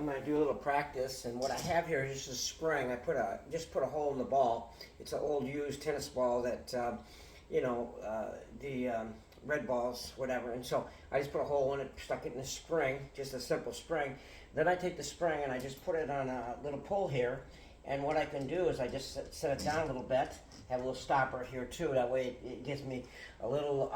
I'm going to do a little practice, and what I have here is just a spring. I just put a hole in the ball. It's an old used tennis ball that the red balls, whatever. And so I just put a hole in it, stuck it in a spring, just a simple spring. Then I take the spring and I just put it on a little pull here. And what I can do is I just set it down a little bit, have a little stopper here too. That way it gives me a little,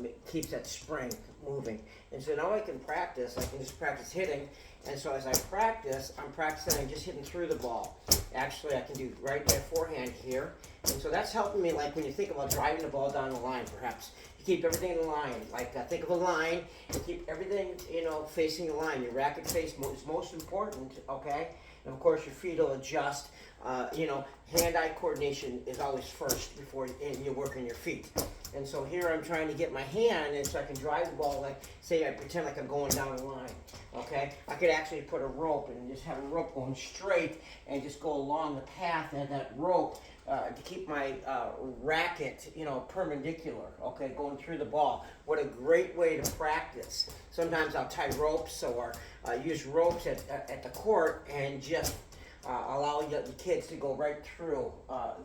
it keeps that spring moving. And so now I can practice. I can just practice hitting. And so as I practice, I'm practicing just hitting through the ball. Actually, I can do right there forehand here. And so that's helping me, like when you think about driving the ball down the line, perhaps. You keep everything in line. Like think of a line and keep everything, facing the line. Your racket face is most important, okay? And of course, your feet will adjust. Hand-eye coordination is always first before you work on your feet. And so here I'm trying to get my hand, and so I can drive the ball like, say I pretend like I'm going down the line, okay? I could actually put a rope and just have a rope going straight and just go along the path of that rope to keep my racket, perpendicular, okay, going through the ball. What a great way to practice. Sometimes I'll tie ropes or use ropes at the court and just allow the kids to go right through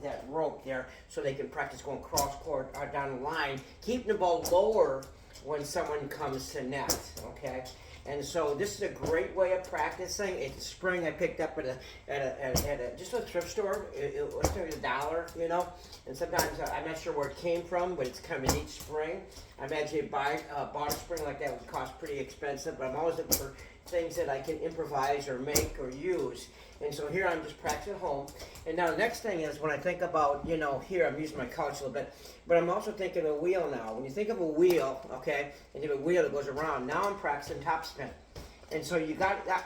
that rope there so they can practice going cross court or down the line, keeping the ball lower when someone comes to net, okay? And so this is a great way of practicing. It's a spring I picked up at just a thrift store. It was maybe $1, And sometimes I'm not sure where it came from, but it's kind of a neat spring. I imagine you bought a spring like that would cost pretty expensive, but I'm always looking for things that I can improvise or make or use. And so here I'm just practicing at home. And now the next thing is when I think about, here I'm using my couch a little bit, but I'm also thinking of a wheel now. When you think of a wheel, okay, and you have a wheel that goes around, now I'm practicing top spin. And so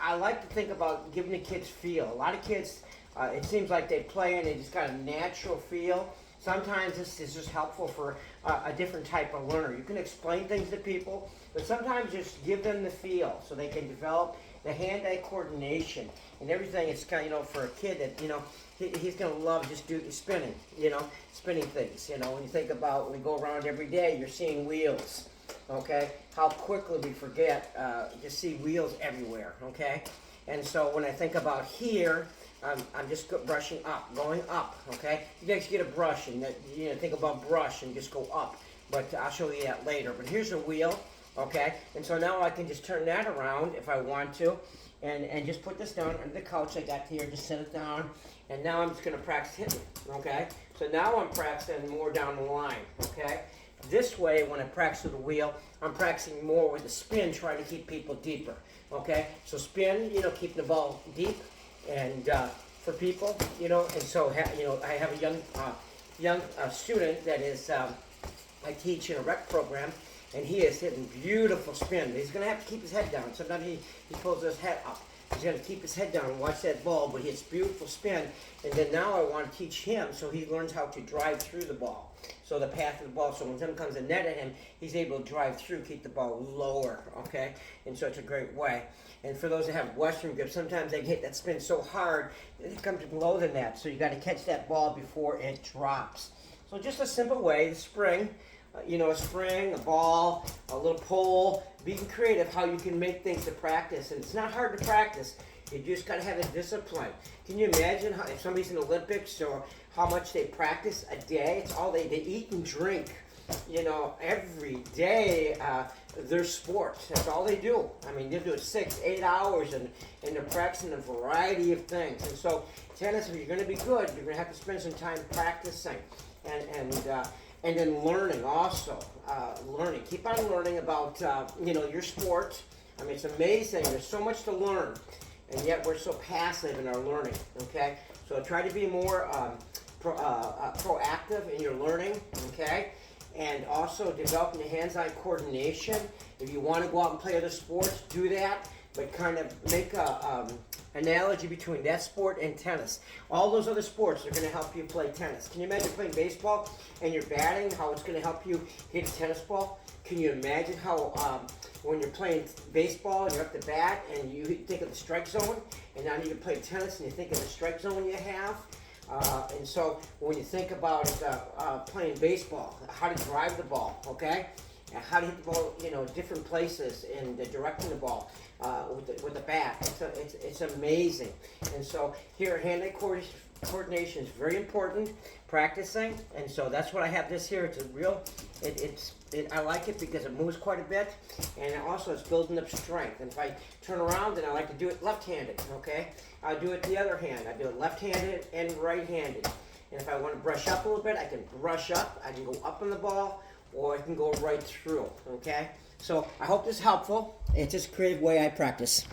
I like to think about giving the kids feel. A lot of kids, it seems like they play and they just got a natural feel. Sometimes this is just helpful for a different type of learner. You can explain things to people, but sometimes just give them the feel so they can develop the hand-eye coordination and everything. It's kind of, for a kid that, he's going to love just spinning, spinning things. When you think about when we go around every day, you're seeing wheels, okay? How quickly we forget to see wheels everywhere, okay? And so when I think about here, I'm just brushing up, going up, okay? You guys get a brush and think about brush and just go up, but I'll show you that later. But here's a wheel, okay? And so now I can just turn that around if I want to, and just put this down under the couch I got here, just set it down, and now I'm just gonna practice hitting, okay? So now I'm practicing more down the line, okay? This way, when I practice with the wheel, I'm practicing more with the spin, trying to keep people deeper, okay? So spin, keeping the ball deep, and for people, and so I have a young student that is I teach in a rec program, and he is hitting beautiful spin. He's going to have to keep his head down. Sometimes he pulls his head up. He's going to keep his head down and watch that ball, but he hits beautiful spin. And then now I want to teach him so he learns how to drive through the ball. So the path of the ball, so when someone comes a net at him, he's able to drive through, keep the ball lower, okay? And so it's a great way. And for those that have Western grip, sometimes they hit that spin so hard, it comes below the net. So you got to catch that ball before it drops. So just a simple way, the spring, a spring, a ball, a little pole, being creative how you can make things to practice. And it's not hard to practice. You just got to have a discipline. Can you imagine if somebody's in the Olympics or how much they practice a day? It's all they eat and drink, every day. Their sports. That's all they do. I mean, they do it 6-8 hours, and they're practicing a variety of things. And so tennis, if you're going to be good, you're going to have to spend some time practicing and then learning also. Learning. Keep on learning about, your sport. I mean, it's amazing. There's so much to learn, and yet we're so passive in our learning, okay? So try to be more proactive in your learning, okay? And also developing the hands-eye coordination. If you want to go out and play other sports, do that, but kind of make a analogy between that sport and tennis. All those other sports are going to help you play tennis. Can you imagine playing baseball and you're batting, how it's going to help you hit a tennis ball? Can you imagine how when you're playing baseball and you're up the bat and you think of the strike zone, and now you can play tennis and you think of the strike zone you have? And so when you think about playing baseball, how to drive the ball, okay? how to hit the ball, different places and directing the ball with the bat. It's amazing. And so here, hand-eye coordination is very important. Practicing, and so that's what I have this here. It's a real. I like it because it moves quite a bit, and also it's building up strength. And if I turn around, then I like to do it left-handed. Okay, I do it the other hand. I do it left-handed and right-handed. And if I want to brush up a little bit, I can brush up. I can go up on the ball, or I can go right through. Okay, so I hope this is helpful. It's just a creative way I practice.